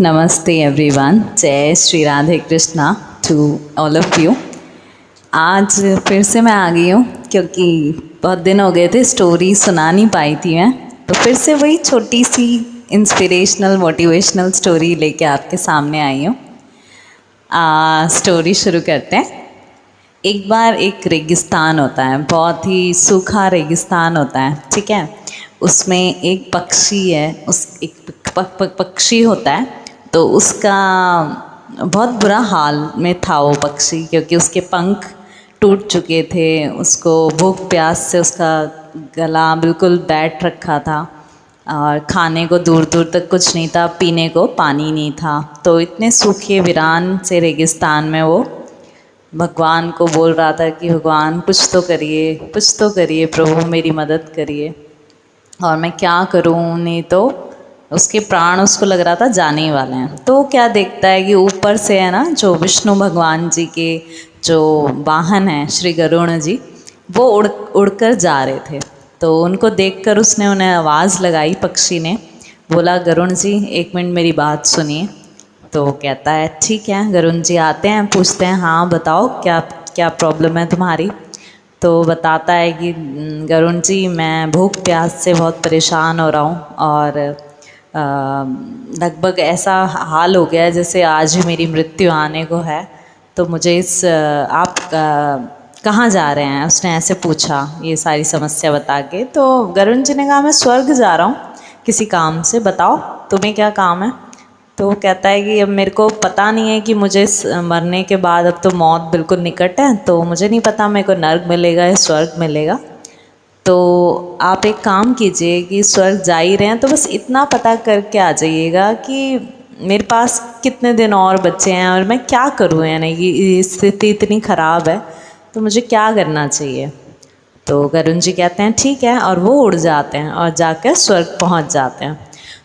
नमस्ते एवरीवन, जय Shri Radhe Krishna to all of you. आज फिर से मैं आ गई हूँ क्योंकि बहुत दिन हो गए थे, स्टोरी सुना नहीं पाई थी मैं, तो फिर से वही छोटी सी इंस्पिरेशनल मोटिवेशनल स्टोरी लेके आपके सामने आई हूँ। स्टोरी शुरू करते हैं। एक बार एक रेगिस्तान होता है, बहुत ही सूखा रेगिस्तान होता है, ठीक है। उसमें एक पक्षी है, उस एक पक्षी होता है, तो उसका बहुत बुरा हाल में था वो पक्षी, क्योंकि उसके पंख टूट चुके थे, उसको भूख प्यास से उसका गला बिल्कुल बैठ रखा था और खाने को दूर दूर तक कुछ नहीं था, पीने को पानी नहीं था। तो इतने सूखे वीरान से रेगिस्तान में वो भगवान को बोल रहा था कि भगवान कुछ तो करिए, कुछ तो करिए प्रभु, मेरी मदद करिए, और मैं क्या करूं, नहीं तो उसके प्राण उसको लग रहा था जाने ही वाले हैं। तो क्या देखता है कि ऊपर से है ना, जो विष्णु भगवान जी के जो वाहन हैं श्री गरुण जी, वो उड़कर जा रहे थे। तो उनको देखकर उसने उन्हें आवाज़ लगाई, पक्षी ने बोला, गरुण जी एक मिनट मेरी बात सुनिए। तो कहता है ठीक है। गरुण जी आते हैं, पूछते हैं हाँ बताओ क्या क्या प्रॉब्लम है तुम्हारी। तो बताता है कि गरुण जी मैं भूख प्यास से बहुत परेशान हो रहा हूँ, और लगभग ऐसा हाल हो गया है जैसे आज ही मेरी मृत्यु आने को है। तो मुझे आप कहाँ जा रहे हैं, उसने ऐसे पूछा ये सारी समस्या बता के। तो गरुण जी ने कहा मैं स्वर्ग जा रहा हूँ किसी काम से, बताओ तुम्हें क्या काम है। तो कहता है कि अब मेरे को पता नहीं है कि मुझे मरने के बाद, अब तो मौत बिल्कुल निकट है, तो मुझे नहीं पता मेरे को नर्क मिलेगा या स्वर्ग मिलेगा। तो आप एक काम कीजिए कि स्वर्ग जा ही रहे हैं तो बस इतना पता करके आ जाइएगा कि मेरे पास कितने दिन और बचे हैं और मैं क्या करूँ, यानी कि स्थिति इतनी ख़राब है तो मुझे क्या करना चाहिए। तो गरुण जी कहते हैं ठीक है, और वो उड़ जाते हैं और जाकर स्वर्ग पहुंच जाते हैं।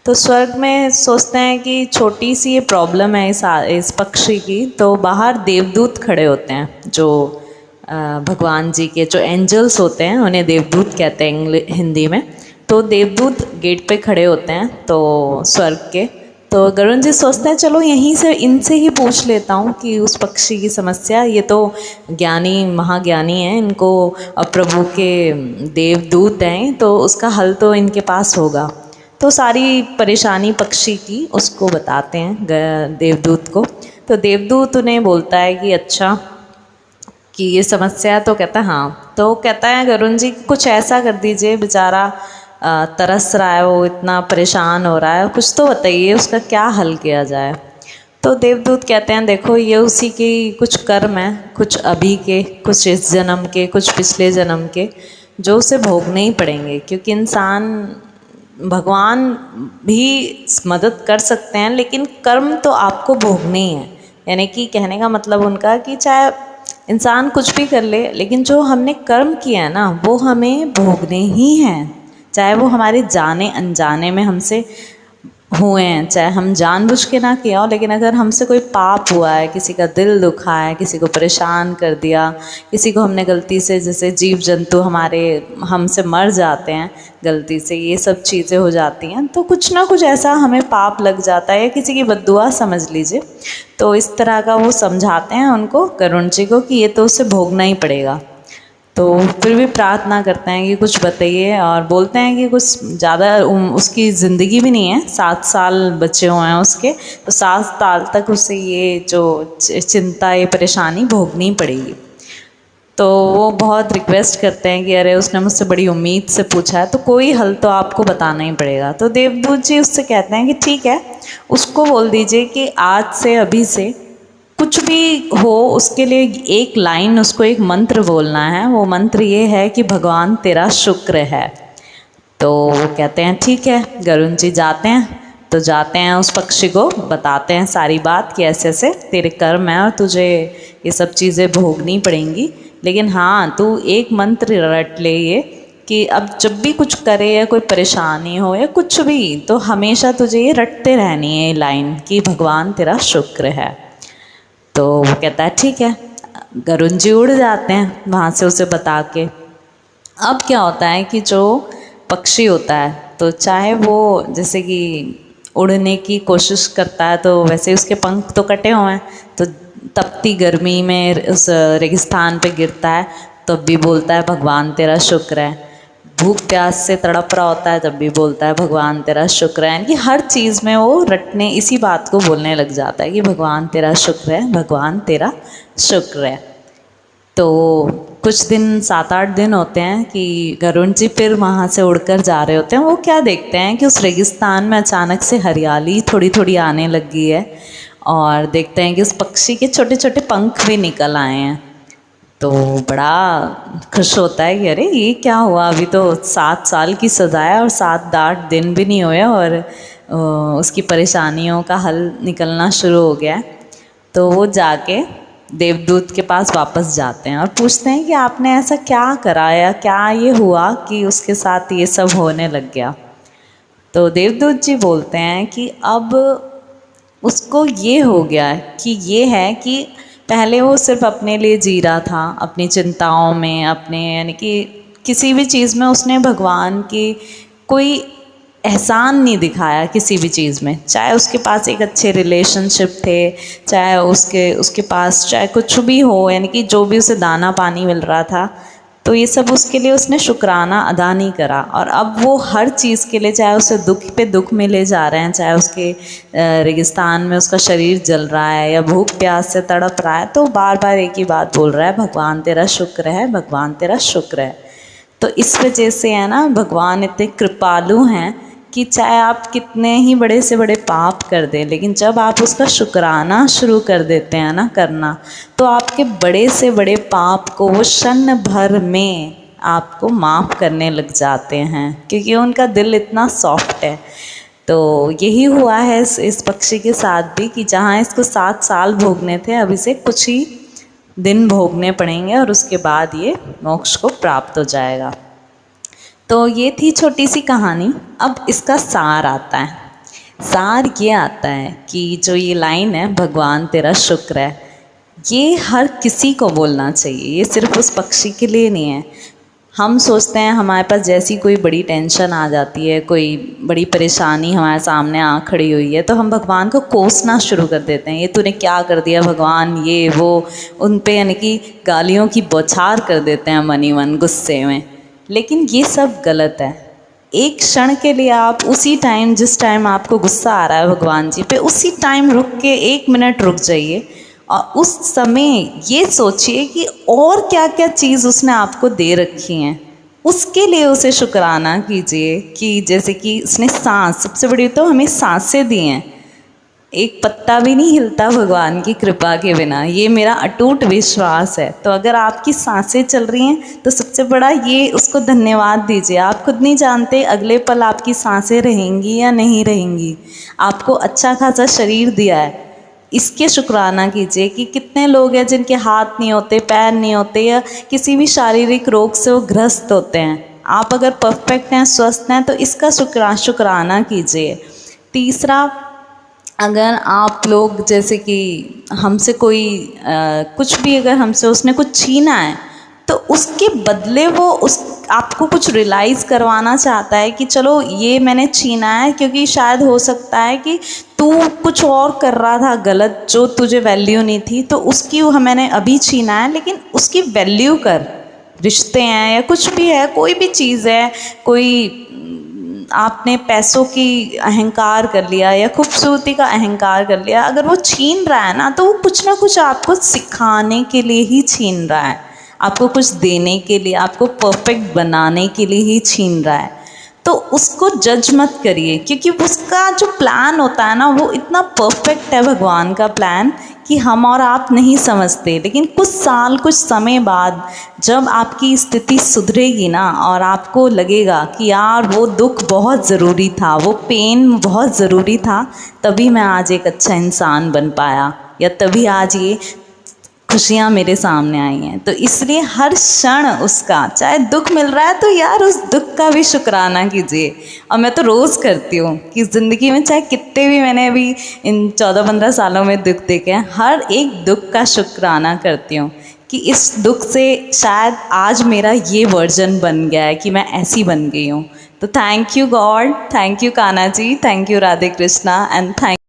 तो स्वर्ग में सोचते हैं कि छोटी सी ये प्रॉब्लम है इस पक्षी की। तो बाहर देवदूत खड़े होते हैं, जो भगवान जी के जो एंजल्स होते हैं उन्हें देवदूत कहते हैं हिंदी में। तो देवदूत गेट पे खड़े होते हैं तो स्वर्ग के। तो गरुण जी सोचते हैं चलो यहीं से इनसे ही पूछ लेता हूँ कि उस पक्षी की समस्या, ये तो ज्ञानी महाज्ञानी हैं, इनको प्रभु के देवदूत हैं, तो उसका हल तो इनके पास होगा। तो सारी परेशानी पक्षी की उसको बताते हैं देवदूत को। तो देवदूत उन्हें बोलता है कि अच्छा कि ये समस्या है। तो कहता है हाँ। तो कहता है गरुण जी कुछ ऐसा कर दीजिए, बेचारा तरस रहा है, वो इतना परेशान हो रहा है, कुछ तो बताइए उसका क्या हल किया जाए। तो देवदूत कहते हैं देखो ये उसी की कुछ कर्म है, कुछ अभी के, कुछ इस जन्म के, कुछ पिछले जन्म के, जो उसे भोगने ही पड़ेंगे, क्योंकि इंसान, भगवान भी मदद कर सकते हैं लेकिन कर्म तो आपको भोगने ही है। यानी कि कहने का मतलब उनका कि चाहे इंसान कुछ भी कर ले, लेकिन जो हमने कर्म किया है ना वो हमें भोगने ही हैं, चाहे वो हमारे जाने अनजाने में हमसे हुए हैं, चाहे हम जानबूझ के ना किया हो, लेकिन अगर हमसे कोई पाप हुआ है, किसी का दिल दुखा है, किसी को परेशान कर दिया, किसी को हमने गलती से, जैसे जीव जंतु हमारे हमसे मर जाते हैं गलती से, ये सब चीज़ें हो जाती हैं, तो कुछ ना कुछ ऐसा हमें पाप लग जाता है, या किसी की बद्दुआ समझ लीजिए। तो इस तरह का वो समझाते हैं उनको, गरुण जी को, कि ये तो उसे भोगना ही पड़ेगा। तो फिर भी प्रार्थना करते हैं कि कुछ बताइए, और बोलते हैं कि कुछ ज़्यादा उसकी ज़िंदगी भी नहीं है, 7 साल बचे हुए हैं उसके, तो 7 साल तक उसे ये जो चिंता, ये परेशानी भोगनी पड़ेगी। तो वो बहुत रिक्वेस्ट करते हैं कि अरे उसने मुझसे बड़ी उम्मीद से पूछा है तो कोई हल तो आपको बताना ही पड़ेगा। तो देवदूत जी उससे कहते हैं कि ठीक है, उसको बोल दीजिए कि आज से, अभी से कुछ भी हो उसके लिए एक लाइन, उसको एक मंत्र बोलना है। वो मंत्र ये है कि भगवान तेरा शुक्र है। तो वो कहते हैं ठीक है। गरुण जी जाते हैं, तो जाते हैं उस पक्षी को बताते हैं सारी बात कि ऐसे ऐसे तेरे कर्म है और तुझे ये सब चीज़ें भोगनी पड़ेंगी, लेकिन हाँ तू एक मंत्र रट ले ये कि अब जब भी कुछ करे या कोई परेशानी हो या कुछ भी, तो हमेशा तुझे ये रटते रहनी है ये लाइन कि भगवान तेरा शुक्र है। तो वो कहता है ठीक है। गरुण जी उड़ जाते हैं वहाँ से उसे बता के। अब क्या होता है कि जो पक्षी होता है, तो चाहे वो जैसे कि उड़ने की कोशिश करता है तो वैसे उसके पंख तो कटे हुए हैं, तो तपती गर्मी में उस रेगिस्तान पे गिरता है तब भी बोलता है भगवान तेरा शुक्र है। भूख प्यास से तड़प रहा होता है तब भी बोलता है भगवान तेरा शुक्र है। यानी कि हर चीज़ में वो रटने इसी बात को बोलने लग जाता है कि भगवान तेरा शुक्र है, भगवान तेरा शुक्र है। तो कुछ दिन 7-8 दिन होते हैं कि गरुड़ जी फिर वहाँ से उड़कर जा रहे होते हैं। वो क्या देखते हैं कि उस रेगिस्तान में अचानक से हरियाली थोड़ी थोड़ी आने लगी है और देखते हैं कि उस पक्षी के छोटे छोटे पंख भी निकल आए हैं। तो बड़ा खुश होता है कि अरे ये क्या हुआ, अभी तो 7 साल की सज़ा है और 7-8 दिन भी नहीं हुए और उसकी परेशानियों का हल निकलना शुरू हो गया है। तो वो जाके देवदूत के पास वापस जाते हैं और पूछते हैं कि आपने ऐसा क्या करा या क्या ये हुआ कि उसके साथ ये सब होने लग गया। तो देवदूत जी बोलते हैं कि अब उसको ये हो गया कि ये है कि पहले वो सिर्फ अपने लिए जी रहा था, अपनी चिंताओं में, अपने यानी कि किसी भी चीज़ में उसने भगवान की कोई एहसान नहीं दिखाया किसी भी चीज़ में। चाहे उसके पास एक अच्छे रिलेशनशिप थे, चाहे उसके पास चाहे कुछ भी हो, यानी कि जो भी उसे दाना पानी मिल रहा था, तो ये सब उसके लिए उसने शुक्राना अदा नहीं करा। और अब वो हर चीज़ के लिए, चाहे उसे दुख पे दुख मिले जा रहे हैं, चाहे उसके रेगिस्तान में उसका शरीर जल रहा है या भूख प्यास से तड़प रहा है, तो बार बार एक ही बात बोल रहा है भगवान तेरा शुक्र है, भगवान तेरा शुक्र है। तो इस वजह से है ना, भगवान इतने कृपालु हैं कि चाहे आप कितने ही बड़े से बड़े पाप कर दें, लेकिन जब आप उसका शुक्राना शुरू कर देते हैं ना करना, तो आपके बड़े से बड़े पाप को वो क्षण भर में आपको माफ़ करने लग जाते हैं, क्योंकि उनका दिल इतना सॉफ्ट है। तो यही हुआ है इस पक्षी के साथ भी कि जहाँ इसको 7 साल भोगने थे, अब इसे कुछ ही दिन भोगने पड़ेंगे और उसके बाद ये मोक्ष को प्राप्त हो जाएगा। तो ये थी छोटी सी कहानी। अब इसका सार आता है। सार ये आता है कि जो ये लाइन है भगवान तेरा शुक्र है, ये हर किसी को बोलना चाहिए, ये सिर्फ उस पक्षी के लिए नहीं है। हम सोचते हैं हमारे पास जैसी कोई बड़ी टेंशन आ जाती है, कोई बड़ी परेशानी हमारे सामने आ खड़ी हुई है, तो हम भगवान को कोसना शुरू कर देते हैं, ये तूने क्या कर दिया भगवान, ये वो, उन पे यानी कि गालियों की बौछार कर देते हैं मन ही मन गुस्से में। लेकिन ये सब गलत है। एक क्षण के लिए आप उसी टाइम, जिस टाइम आपको गुस्सा आ रहा है भगवान जी पे, उसी टाइम रुक के 1 मिनट रुक जाइए और उस समय ये सोचिए कि और क्या क्या चीज़ उसने आपको दे रखी हैं, उसके लिए उसे शुक्राना कीजिए। कि जैसे कि उसने सांस, सबसे बड़ी तो हमें सांसें दी हैं, एक पत्ता भी नहीं हिलता भगवान की कृपा के बिना, ये मेरा अटूट विश्वास है। तो अगर आपकी सांसें चल रही हैं तो सबसे बड़ा ये उसको धन्यवाद दीजिए। आप खुद नहीं जानते अगले पल आपकी सांसें रहेंगी या नहीं रहेंगी। आपको अच्छा खासा शरीर दिया है, इसके शुक्राना कीजिए। कि कितने लोग हैं जिनके हाथ नहीं होते, पैर नहीं होते, या किसी भी शारीरिक रोग से वो ग्रस्त होते हैं। आप अगर परफेक्ट हैं, स्वस्थ हैं, तो इसका शुक्राना कीजिए। तीसरा, अगर आप लोग जैसे कि हमसे कोई कुछ भी, अगर हमसे उसने कुछ छीना है, तो उसके बदले वो उस आपको कुछ रियलाइज़ करवाना चाहता है कि चलो ये मैंने छीना है, क्योंकि शायद हो सकता है कि तू कुछ और कर रहा था गलत, जो तुझे वैल्यू नहीं थी, तो उसकी मैंने अभी छीना है, लेकिन उसकी वैल्यू कर। रिश्ते हैं या कुछ भी है, कोई भी चीज़ है, कोई आपने पैसों की अहंकार कर लिया या खूबसूरती का अहंकार कर लिया, अगर वो छीन रहा है ना, तो वो कुछ ना कुछ आपको सिखाने के लिए ही छीन रहा है, आपको कुछ देने के लिए, आपको परफेक्ट बनाने के लिए ही छीन रहा है। तो उसको जज मत करिए, क्योंकि उसका जो प्लान होता है ना, वो इतना परफेक्ट है भगवान का प्लान कि हम और आप नहीं समझते। लेकिन कुछ साल, कुछ समय बाद जब आपकी स्थिति सुधरेगी ना, और आपको लगेगा कि यार वो दुख बहुत ज़रूरी था, वो पेन बहुत ज़रूरी था, तभी मैं आज एक अच्छा इंसान बन पाया, या तभी आज ये खुशियाँ मेरे सामने आई हैं। तो इसलिए हर क्षण उसका, चाहे दुख मिल रहा है तो यार उस दुख का भी शुक्राना कीजिए। और मैं तो रोज़ करती हूँ कि ज़िंदगी में चाहे कितने भी मैंने अभी इन 14-15 सालों में दुख देखे हैं, हर एक दुख का शुक्राना करती हूँ कि इस दुख से शायद आज मेरा ये वर्जन बन गया है कि मैं ऐसी बन गई हूँ। तो thank you God, thank you Kanha ji, thank you Radhe Krishna and thank